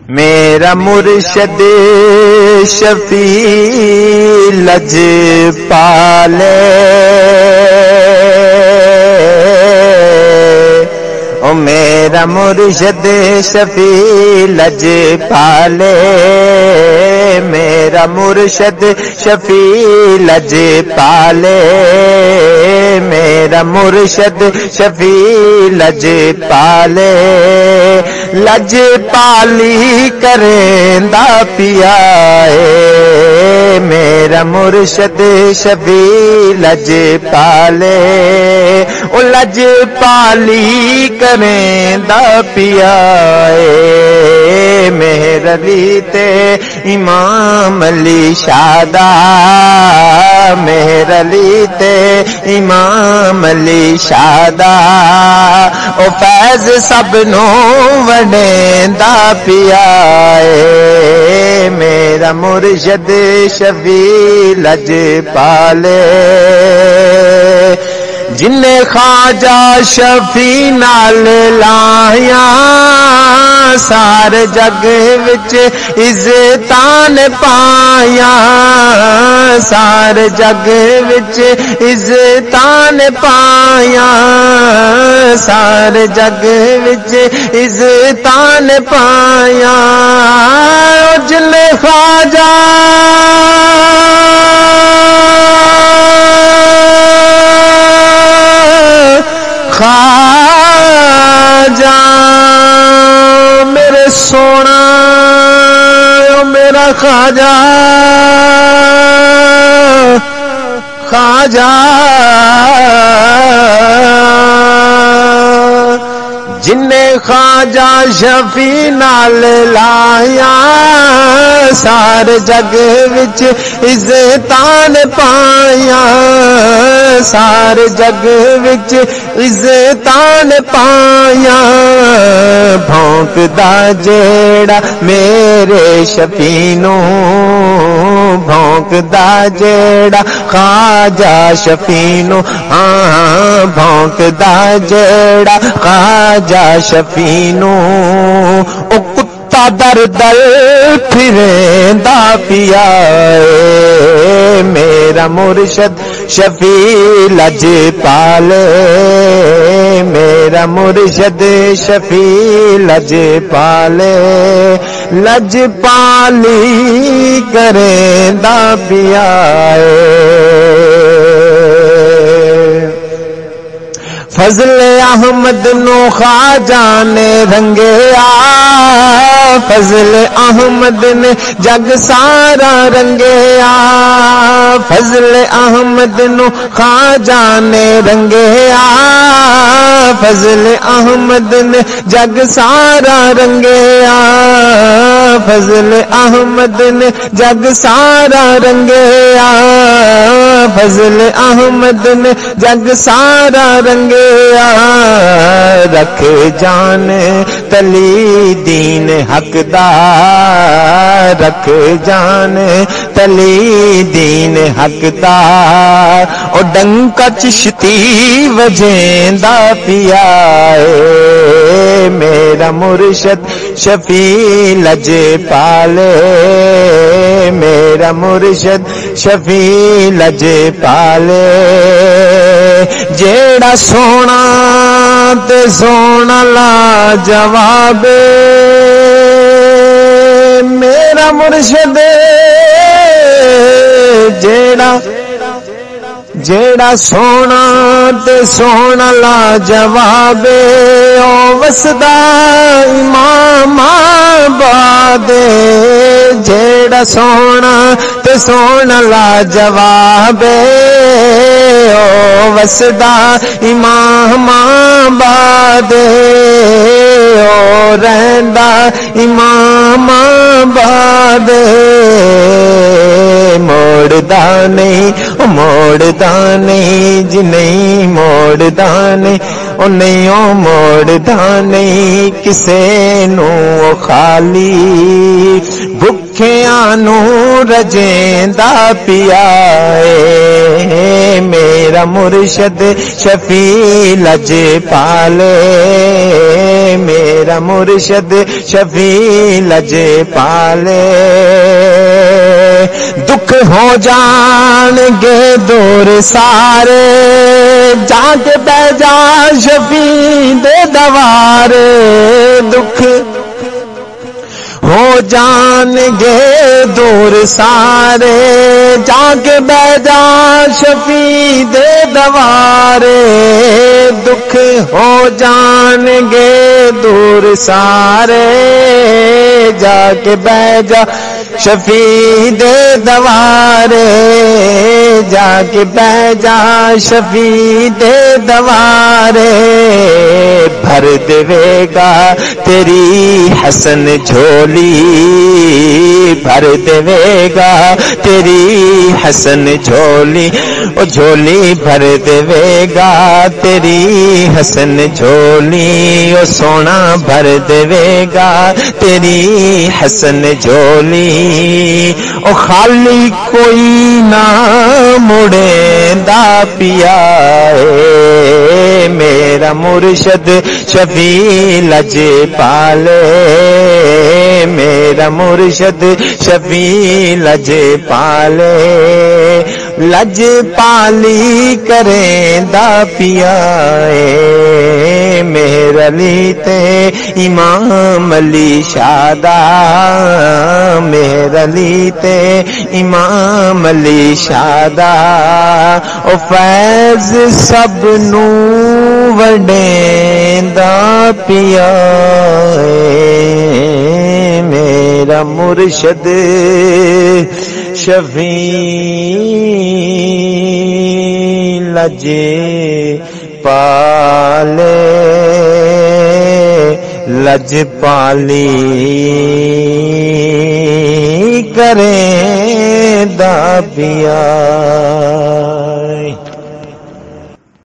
میرا مرشد شفیع لجپالے او میرا مرشد شفیع لجپالے میرا مرشد شفیع لجپالے میرا مرشد شفیع لجپالے لجپالی کریندا پیا ہے میرا مرشد شفیع لجپالے او لجپالی کریندا پیا ہے میرا علی تے امام علی شادا میرا علی تے امام علی شادا او فیض سب نو وڈیندا پیا ہے میرا مرشد شفیع لجپالے جن خواجہ شفیع نال لایا سارے جگ وچ عزتاں پایا سارے جگ وچ عزتاں پایا سارے جگ وچ عزتاں پایا جن خواجہ خواجہ میرے سونا میرا خواجہ خواجہ جن خواجہ شفیع نال لایا سارے جگ وچ عزتاں پایا سارے جگ وچ عزتاں پایا بھونکدا جیڑا میرے شفیع نوں بھونکدا جیڑا خواجہ شفیع نوں ہاں بھونکدا جیڑا خواجہ شفیع نوں او کتا در در پھریندا پیا ہے میرا مرشد شفیع لجپالے میرا مرشد شفیع لجپالے لجپالی کریندا پیا ہے فضل احمد نو خواجہ نے رنگیا فضل احمد نے جگ سارا رنگیا فضل احمد نو خواجہ نے رنگیا فضل احمد نے جگ سارا رنگیا فضل احمد نے جگ سارا رنگیا فضل احمد نے جگ سارا رنگیا رکھ جان تلی دین حق دا رکھ جان تلی دین حق دا او ڈنکا چشتی وجیندا پیا ہے میرا مرشد شفیع لجپالے میرا مرشد شفیع لجپالے جیڑا سونا تے سونا لا جواب میرا مرشد جیڑا سونا تے سونا لا جواب او وسدا امام آباد جیڑا سونا تے سونا لا جواب او وسدا امام آباد او رہندا امام آباد موڑدا نہیں جی نہیں موڑدا نہیں او نہیں او موڑدا نہیں کسے نو خالی بھکھیاں نو رجیندا پیا اے میرا مرشد شفیع لجپالے میرا مرشد شفیع لجپالے دکھ ہو جان گے دور سارے جا کے بہ جا شفیع دے دوارے دکھ ہو جان گے دور سارے جا کے بہ جا شفیع دے دوارے دکھ ہو جان گے دور سارے جا کے بہ جا شفیع دے دوارے جا کے بہ جا شفیع دے دوارے بھر دے گا تیری حسن جھولی بھر دے گا تیری حسن جھولی او جھولی بھر دے گا تیری حسن جھولی او سونا بھر دے گا تیری حسن جھولی او خالی کوئی نہ مڑے دا پیا اے میرا مرشد شفیع لجپالے میرا مرشد شفیع لجپالے لجپالی کریں دا پیا اے میرا علی تے امام علی شادا میرا علی تے امام علی شادا او فیض سب نو وڈیں دا پیا اے میرا مرشد شفیع لجپالے لجپالی کریں دا پیا